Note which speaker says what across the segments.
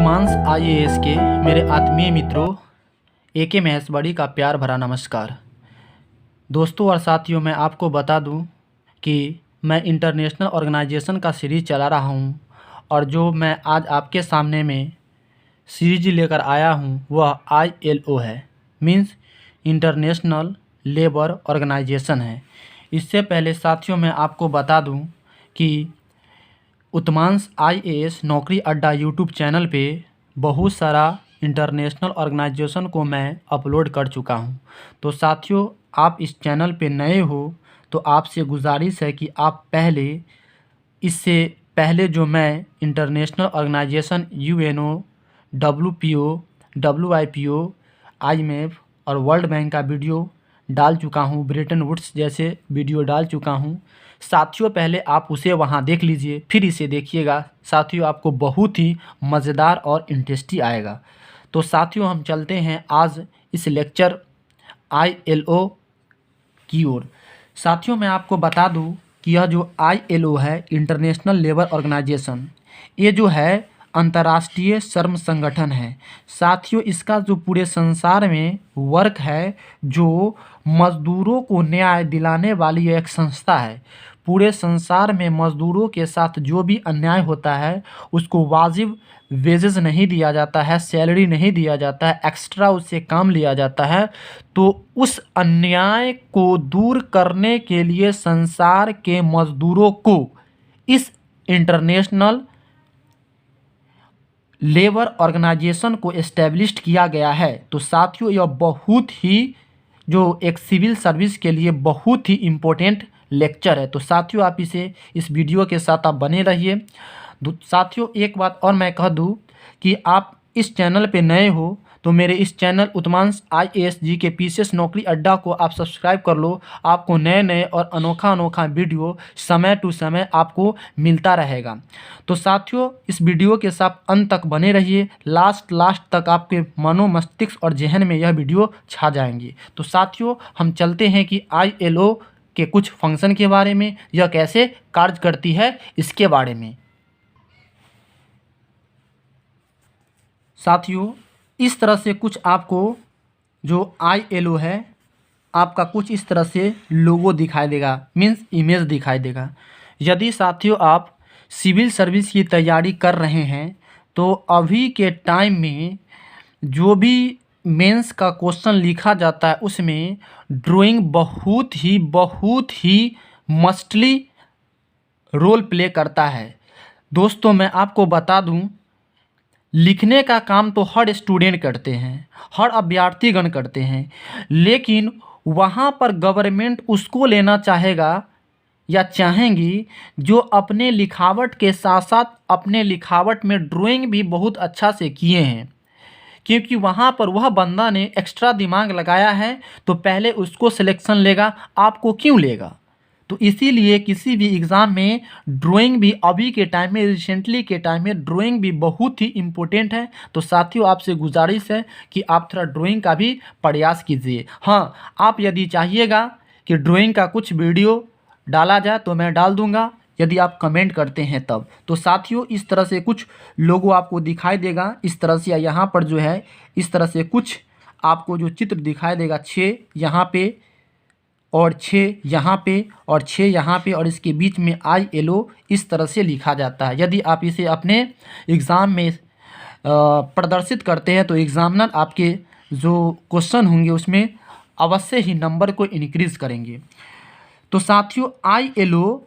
Speaker 1: उत्तमांश IAS के मेरे आत्मीय मित्रों एके महेशवाड़ी का प्यार भरा नमस्कार। दोस्तों और साथियों, मैं आपको बता दूं कि मैं इंटरनेशनल ऑर्गेनाइजेशन का सीरीज़ चला रहा हूं और जो मैं आज आपके सामने में सीरीज लेकर आया हूं वह ILO है, मीन्स इंटरनेशनल लेबर ऑर्गेनाइजेशन है। इससे पहले साथियों मैं आपको बता दूं कि उत्तमांश IAS नौकरी अड्डा यूट्यूब चैनल पे बहुत सारा इंटरनेशनल ऑर्गेनाइजेशन को मैं अपलोड कर चुका हूँ। तो साथियों, आप इस चैनल पे नए हो तो आपसे गुजारिश है कि आप इससे पहले जो मैं international organization UNO, WPO, WIPO, IMF और वर्ल्ड बैंक का वीडियो डाल चुका हूँ, ब्रेटन वुड्स जैसे वीडियो डाल चुका हूँ। साथियों पहले आप उसे वहाँ देख लीजिए, फिर इसे देखिएगा। साथियों आपको बहुत ही मज़ेदार और इंटरेस्टी आएगा। तो साथियों हम चलते हैं आज इस लेक्चर ILO की ओर। साथियों मैं आपको बता दूं कि यह जो ILO है, इंटरनेशनल लेबर ऑर्गेनाइजेशन, ये जो है अंतर्राष्ट्रीय श्रम संगठन है। साथियों इसका जो पूरे संसार में वर्क है, जो मज़दूरों को न्याय दिलाने वाली एक संस्था है। पूरे संसार में मज़दूरों के साथ जो भी अन्याय होता है उसको वाजिब वेजेस नहीं दिया जाता है, सैलरी नहीं दिया जाता है, एक्स्ट्रा उससे काम लिया जाता है। तो उस अन्याय को दूर करने के लिए संसार के मज़दूरों को इस इंटरनेशनल लेबर ऑर्गेनाइजेशन को एस्टेब्लिश्ड किया गया है। तो साथियों यह बहुत ही जो एक सिविल सर्विस के लिए बहुत ही इम्पोर्टेंट लेक्चर है। तो साथियों आप इस वीडियो के साथ आप बने रहिए। साथियों एक बात और मैं कह दूं कि आप इस चैनल पे नए हो तो मेरे इस चैनल उत्तमांश IAS जी के पीसीएस नौकरी अड्डा को आप सब्सक्राइब कर लो। आपको नए नए और अनोखा वीडियो समय टू समय आपको मिलता रहेगा। तो साथियों इस वीडियो के साथ अंत तक बने रहिए, लास्ट तक आपके मनो मस्तिष्क और जहन में यह वीडियो छा जाएंगी। तो साथियों हम चलते हैं कि ILO के कुछ फंक्शन के बारे में, यह कैसे कार्य करती है इसके बारे में। साथियों इस तरह से कुछ आपको जो ILO है आपका कुछ इस तरह से लोगो दिखाई देगा, मीन्स इमेज दिखाई देगा। यदि साथियों आप सिविल सर्विस की तैयारी कर रहे हैं तो अभी के टाइम में जो भी मेंस का क्वेश्चन लिखा जाता है उसमें ड्राइंग बहुत ही मस्टली रोल प्ले करता है। दोस्तों मैं आपको बता दूं, लिखने का काम तो हर स्टूडेंट करते हैं, हर अभ्यर्थीगण करते हैं, लेकिन वहाँ पर गवर्नमेंट उसको लेना चाहेगा या चाहेंगी जो अपने लिखावट के साथ साथ अपने लिखावट में ड्राइंग भी बहुत अच्छा से किए हैं। क्योंकि वहाँ पर वह बंदा ने एक्स्ट्रा दिमाग लगाया है तो पहले उसको सिलेक्शन लेगा, आपको क्यों लेगा। तो इसीलिए किसी भी एग्ज़ाम में ड्राइंग भी अभी के टाइम में, रिसेंटली के टाइम में ड्राइंग भी बहुत ही इम्पोर्टेंट है। तो साथियों आपसे गुजारिश है कि आप थोड़ा ड्राइंग का भी प्रयास कीजिए। हाँ, आप यदि चाहिएगा कि ड्राइंग का कुछ वीडियो डाला जाए तो मैं डाल दूंगा, यदि आप कमेंट करते हैं तब। तो साथियों इस तरह से कुछ लोगो आपको दिखाई देगा, इस तरह से यहाँ पर जो है इस तरह से कुछ आपको जो चित्र दिखाई देगा, 6 यहाँ पे और 6 यहाँ पे और 6 यहाँ पे और इसके बीच में ILO इस तरह से लिखा जाता है। यदि आप इसे अपने एग्ज़ाम में प्रदर्शित करते हैं तो एग्ज़ामिनर आपके जो क्वेश्चन होंगे उसमें अवश्य ही नंबर को इंक्रीज़ करेंगे। तो साथियों ILO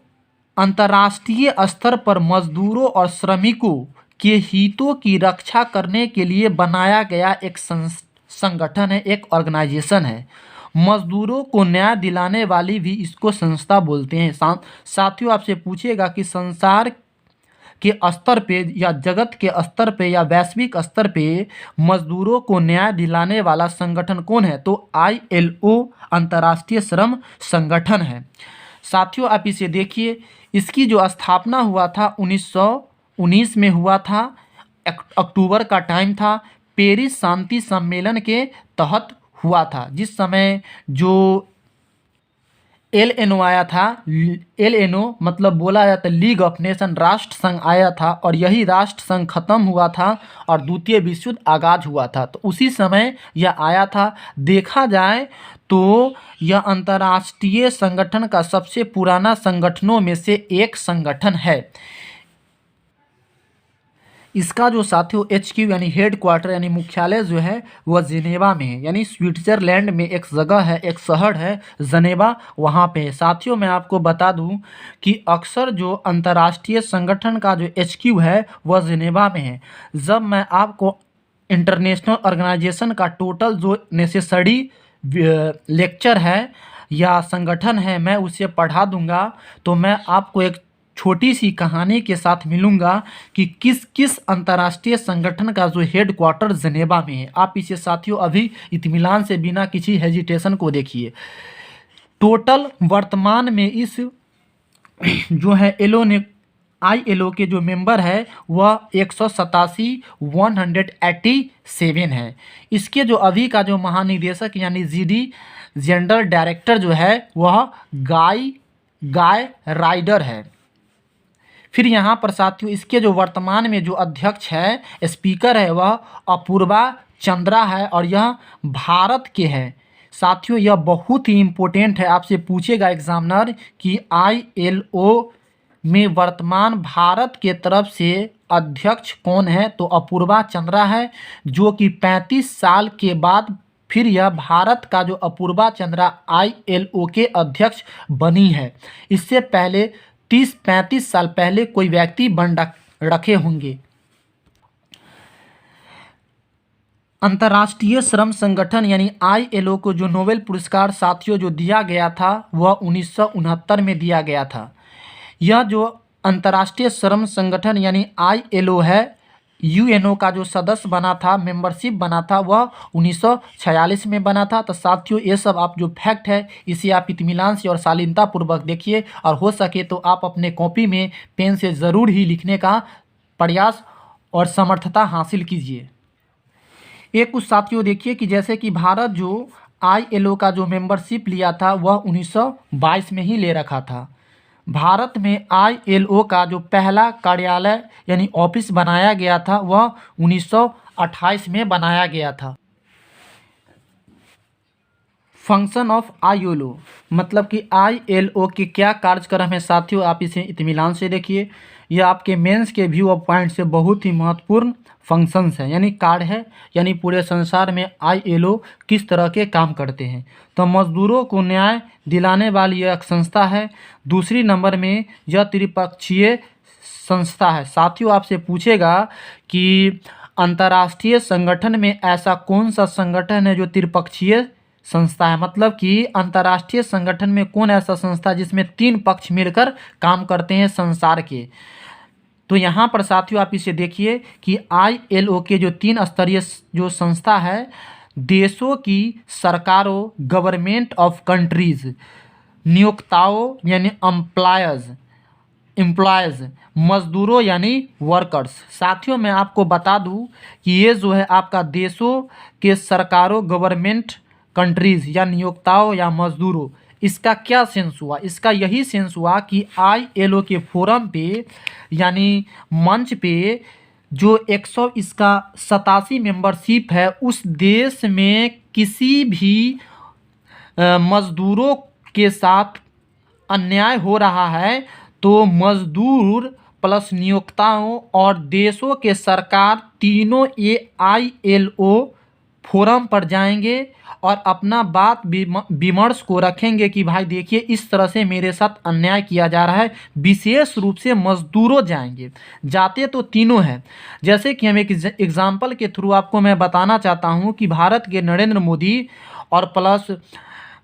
Speaker 1: अंतर्राष्ट्रीय स्तर पर मजदूरों और श्रमिकों के हितों की रक्षा करने के लिए बनाया गया एक संगठन है, एक ऑर्गेनाइजेशन है। मजदूरों को न्याय दिलाने वाली भी इसको संस्था बोलते हैं। साथियों आपसे पूछेगा कि संसार के स्तर पे या जगत के स्तर पे या वैश्विक स्तर पे मजदूरों को न्याय दिलाने वाला संगठन कौन है, तो ILO अंतर्राष्ट्रीय श्रम संगठन है। साथियों आप इसे देखिए, इसकी जो स्थापना हुआ था 1919 में हुआ था, अक्टूबर का टाइम था, पेरिस शांति सम्मेलन के तहत हुआ था। जिस समय जो LNO आया था। LNO मतलब बोला जाता है लीग ऑफ नेशन, राष्ट्र संघ आया था और यही राष्ट्र संघ खत्म हुआ था और द्वितीय विश्व युद्ध आगाज हुआ था, तो उसी समय यह आया था। देखा जाए तो यह अंतर्राष्ट्रीय संगठन का सबसे पुराना संगठनों में से एक संगठन है। इसका जो साथियों HQ यानी हेड क्वार्टर यानी मुख्यालय जो है वह जिनेवा में है, यानी स्विट्जरलैंड में एक जगह है, एक शहर है जनेवा, वहाँ पे है। साथियों मैं आपको बता दूं कि अक्सर जो अंतर्राष्ट्रीय संगठन का जो HQ है वह जिनेवा में है। जब मैं आपको इंटरनेशनल ऑर्गेनाइजेशन का टोटल जो नेसेसरी लेक्चर है या संगठन है मैं उसे पढ़ा दूंगा, तो मैं आपको एक छोटी सी कहानी के साथ मिलूंगा कि किस किस अंतर्राष्ट्रीय संगठन का जो हेड क्वार्टर जनेवा में है। आप इसे साथियों अभी इत्मीनान से बिना किसी हेजिटेशन को देखिए। टोटल वर्तमान में इस जो है ILO के जो मेंबर है वह 187 है। इसके जो अभी का जो महानिदेशक यानी GD जनरल डायरेक्टर जो है वह गाय राइडर है। फिर यहाँ पर साथियों इसके जो वर्तमान में जो अध्यक्ष है, स्पीकर है, वह अपूर्वा चंद्रा है और यह भारत के हैं। साथियों यह बहुत ही इम्पोर्टेंट है, आपसे पूछेगा एग्जामिनर कि ILO में वर्तमान भारत के तरफ से अध्यक्ष कौन है, तो अपूर्वा चंद्रा है, जो कि 35 साल के बाद फिर यह भारत का जो अपूर्वा चंद्रा ILO के अध्यक्ष बनी है। इससे पहले 30-35 साल पहले कोई व्यक्ति बन रखे होंगे। अंतर्राष्ट्रीय श्रम संगठन यानी ILO को जो नोबेल पुरस्कार साथियों जो दिया गया था वह 1969 में दिया गया था। यह जो अंतर्राष्ट्रीय श्रम संगठन यानी ILO है, UNO का जो सदस्य बना था, मेंबरशिप बना था, वह 1946 में बना था। तो साथियों ये सब आप जो फैक्ट है इसे आप इत्मीनान से और शालीनता पूर्वक देखिए और हो सके तो आप अपने कॉपी में पेन से ज़रूर ही लिखने का प्रयास और समर्थता हासिल कीजिए। एक कुछ साथियों देखिए कि जैसे कि भारत जो ILO का जो मेंबरशिप लिया था वह 1922 में ही ले रखा था। भारत में ILO का जो पहला कार्यालय यानी ऑफिस बनाया गया था वह 1928 में बनाया गया था। फंक्शन ऑफ ILO मतलब कि ILO के क्या कार्यक्रम है साथियों, आप इसे इत्मीनान से देखिए। यह आपके मेंस के व्यू ऑफ पॉइंट से बहुत ही महत्वपूर्ण फंक्शंस है यानी कार्य है, यानी पूरे संसार में ILO किस तरह के काम करते हैं। तो मजदूरों को न्याय दिलाने वाली यह एक संस्था है। दूसरी नंबर में यह त्रिपक्षीय संस्था है। साथियों आपसे पूछेगा कि अंतर्राष्ट्रीय संगठन में ऐसा कौन सा संगठन है जो त्रिपक्षीय संस्था है, मतलब कि अंतर्राष्ट्रीय संगठन में कौन ऐसा संस्था जिसमें 3 पक्ष मिलकर काम करते हैं संसार के। तो यहाँ पर साथियों आप इसे देखिए कि ILO के जो 3 स्तरीय जो संस्था है, देशों की सरकारों गवर्नमेंट ऑफ कंट्रीज, नियोक्ताओं यानी एम्प्लॉयज़, मजदूरों यानी वर्कर्स। साथियों मैं आपको बता दूं कि ये जो है आपका देशों के सरकारों गवर्नमेंट कंट्रीज़ या नियोक्ताओं या मजदूरों, इसका क्या सेंस हुआ? इसका यही सेंस हुआ कि ILO के फोरम पे यानी मंच पे जो 187 मेंबरशिप है उस देश में किसी भी मजदूरों के साथ अन्याय हो रहा है तो मजदूर प्लस नियोक्ताओं और देशों के सरकार तीनों ये ILO फोरम पर जाएंगे और अपना बात विमर्श को रखेंगे कि भाई देखिए इस तरह से मेरे साथ अन्याय किया जा रहा है। विशेष रूप से मजदूरों जाएंगे, जाते तो तीनों हैं। जैसे कि हम एक एग्जाम्पल के थ्रू आपको मैं बताना चाहता हूं कि भारत के नरेंद्र मोदी और प्लस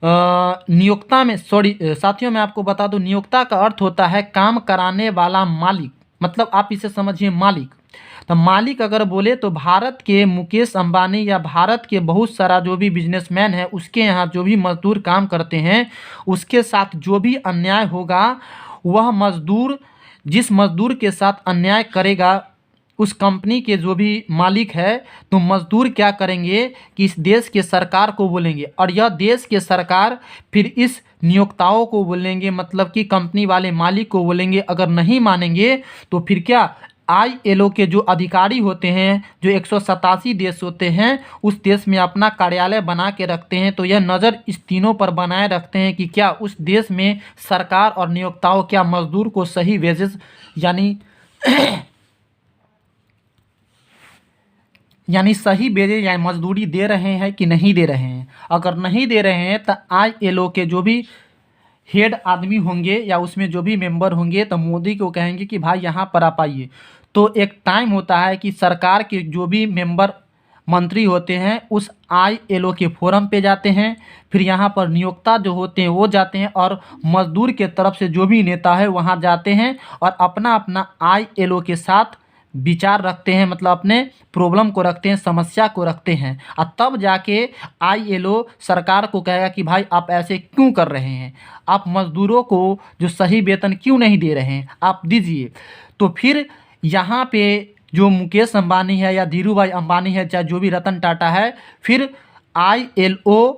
Speaker 1: नियोक्ता में साथियों मैं आपको बता दूं नियोक्ता का अर्थ होता है काम कराने वाला मालिक, मतलब आप इसे समझिए मालिक। तो मालिक अगर बोले तो भारत के मुकेश अंबानी या भारत के बहुत सारा जो भी बिजनेसमैन है उसके यहाँ जो भी मजदूर काम करते हैं उसके साथ जो भी अन्याय होगा वह मजदूर जिस मजदूर के साथ अन्याय करेगा उस कंपनी के जो भी मालिक है, तो मजदूर क्या करेंगे कि इस देश के सरकार को बोलेंगे, और यह देश के सरकार फिर इस नियोक्ताओं को बोलेंगे, मतलब कि कंपनी वाले मालिक को बोलेंगे। अगर नहीं मानेंगे तो फिर क्या, ILO के जो अधिकारी होते हैं, जो 187 देश होते हैं, उस देश में अपना कार्यालय बना के रखते हैं। तो यह नज़र इस तीनों पर बनाए रखते हैं कि क्या उस देश में सरकार और नियोक्ताओं क्या मजदूर को सही वेजेस यानी सही वेजेस या मजदूरी दे रहे हैं कि नहीं दे रहे हैं। अगर नहीं दे रहे हैं तो ILO के जो भी हेड आदमी होंगे या उसमें जो भी मेंबर होंगे, तो मोदी को कहेंगे कि भाई यहाँ पर आप आइए। तो एक टाइम होता है कि सरकार के जो भी मेंबर मंत्री होते हैं उस ILO के फोरम पे जाते हैं, फिर यहाँ पर नियोक्ता जो होते हैं वो जाते हैं, और मजदूर के तरफ से जो भी नेता है वहाँ जाते हैं और अपना अपना ILO के साथ विचार रखते हैं, मतलब अपने प्रॉब्लम को रखते हैं, समस्या को रखते हैं, और तब जाके ILO सरकार को कहेगा कि भाई आप ऐसे क्यों कर रहे हैं, आप मजदूरों को जो सही वेतन क्यों नहीं दे रहे हैं, आप दीजिए। तो फिर यहाँ पे जो मुकेश अंबानी है या धीरू भाई अंबानी है, चाहे जो भी रतन टाटा है, फिर ILO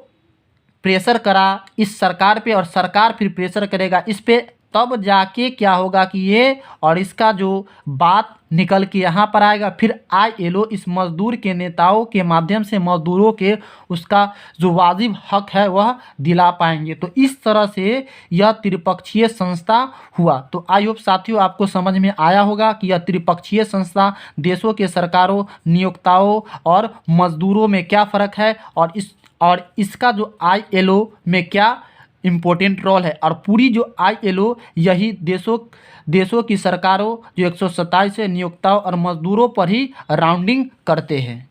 Speaker 1: प्रेशर करा इस सरकार पे और सरकार फिर प्रेशर करेगा इस पे, तब जाके क्या होगा कि ये और इसका जो बात निकल के यहाँ पर आएगा। फिर ILO इस मजदूर के नेताओं के माध्यम से मजदूरों के उसका जो वाजिब हक है वह दिला पाएंगे। तो इस तरह से यह त्रिपक्षीय संस्था हुआ। तो आई होप साथियों आपको समझ में आया होगा कि यह त्रिपक्षीय संस्था देशों के सरकारों, नियोक्ताओं और मजदूरों में क्या फ़र्क है, और इसका जो ILO में क्या इम्पोर्टेंट रोल है। और पूरी जो ILO यही देशों की सरकारों जो 127 है, नियोक्ताओं और मजदूरों पर ही राउंडिंग करते हैं।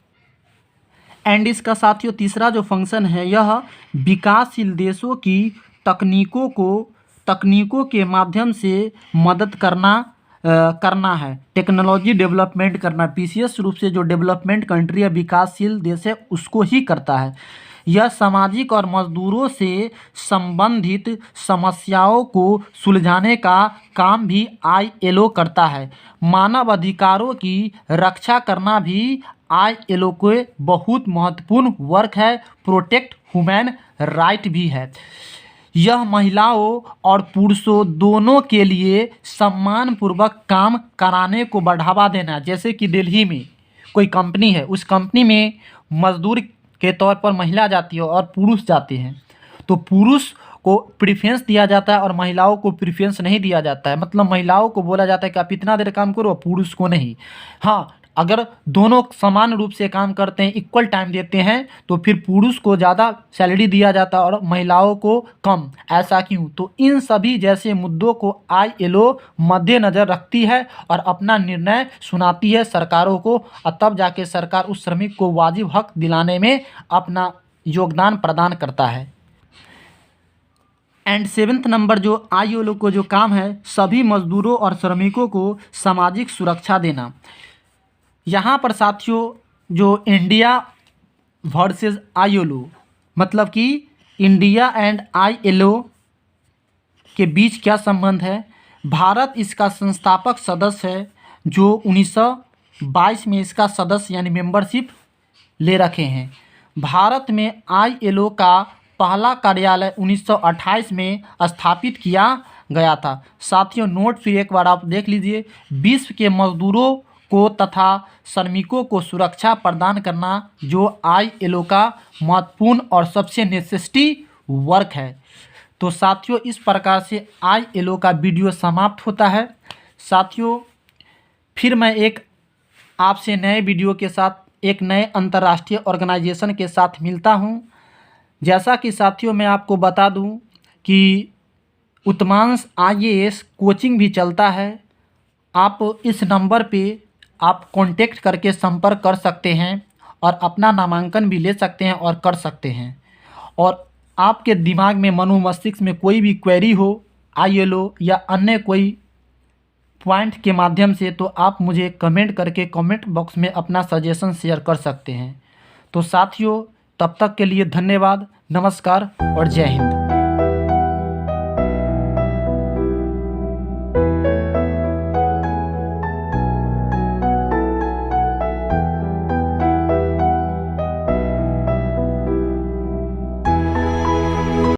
Speaker 1: एंड इसका साथियों तीसरा जो फंक्शन है, यह विकासशील देशों की तकनीकों के माध्यम से मदद करना है, टेक्नोलॉजी डेवलपमेंट करना। विशेष रूप से जो डेवलपमेंट कंट्री है, विकासशील देश है, उसको ही करता है। यह सामाजिक और मजदूरों से संबंधित समस्याओं को सुलझाने का काम भी ILO करता है। मानव अधिकारों की रक्षा करना भी ILO के बहुत महत्वपूर्ण वर्क है। प्रोटेक्ट ह्यूमन राइट भी है। यह महिलाओं और पुरुषों दोनों के लिए सम्मानपूर्वक काम कराने को बढ़ावा देना। जैसे कि दिल्ली में कोई कंपनी है, उस कंपनी में मजदूर के तौर पर महिला जाती है और पुरुष जाते हैं, तो पुरुष को प्रेफरेंस दिया जाता है और महिलाओं को प्रेफरेंस नहीं दिया जाता है। मतलब महिलाओं को बोला जाता है कि आप इतना देर काम करो, पुरुष को नहीं। हाँ, अगर दोनों समान रूप से काम करते हैं, इक्वल टाइम देते हैं, तो फिर पुरुष को ज़्यादा सैलरी दिया जाता है और महिलाओं को कम। ऐसा क्यों? तो इन सभी जैसे मुद्दों को ILO मद्देनज़र रखती है और अपना निर्णय सुनाती है सरकारों को, और तब जाके सरकार उस श्रमिक को वाजिब हक दिलाने में अपना योगदान प्रदान करता है। एंड 7th नंबर जो ILO को जो काम है, सभी मजदूरों और श्रमिकों को सामाजिक सुरक्षा देना। यहाँ पर साथियों जो इंडिया वर्सेस ILO, मतलब कि इंडिया एंड ILO के बीच क्या संबंध है। भारत इसका संस्थापक सदस्य है, जो 1922 में इसका सदस्य यानी मेंबरशिप ले रखे हैं। भारत में ILO का पहला कार्यालय 1928 में स्थापित किया गया था। साथियों नोट फिर एक बार आप देख लीजिए, विश्व के मजदूरों को तथा श्रमिकों को सुरक्षा प्रदान करना जो ILO का महत्वपूर्ण और सबसे नेसेसिटी वर्क है। तो साथियों इस प्रकार से ILO का वीडियो समाप्त होता है। साथियों फिर मैं एक आपसे नए वीडियो के साथ, एक नए अंतर्राष्ट्रीय ऑर्गेनाइजेशन के साथ मिलता हूं। जैसा कि साथियों मैं आपको बता दूं कि उत्तमांश IAS कोचिंग भी चलता है। आप इस नंबर पे आप कांटेक्ट करके संपर्क कर सकते हैं और अपना नामांकन भी ले सकते हैं और कर सकते हैं। और आपके दिमाग में, मनोमस्तिष्क में कोई भी क्वेरी हो ILO या अन्य कोई पॉइंट के माध्यम से, तो आप मुझे कमेंट करके कमेंट बॉक्स में अपना सजेशन शेयर कर सकते हैं। तो साथियों तब तक के लिए धन्यवाद, नमस्कार और जय हिंद।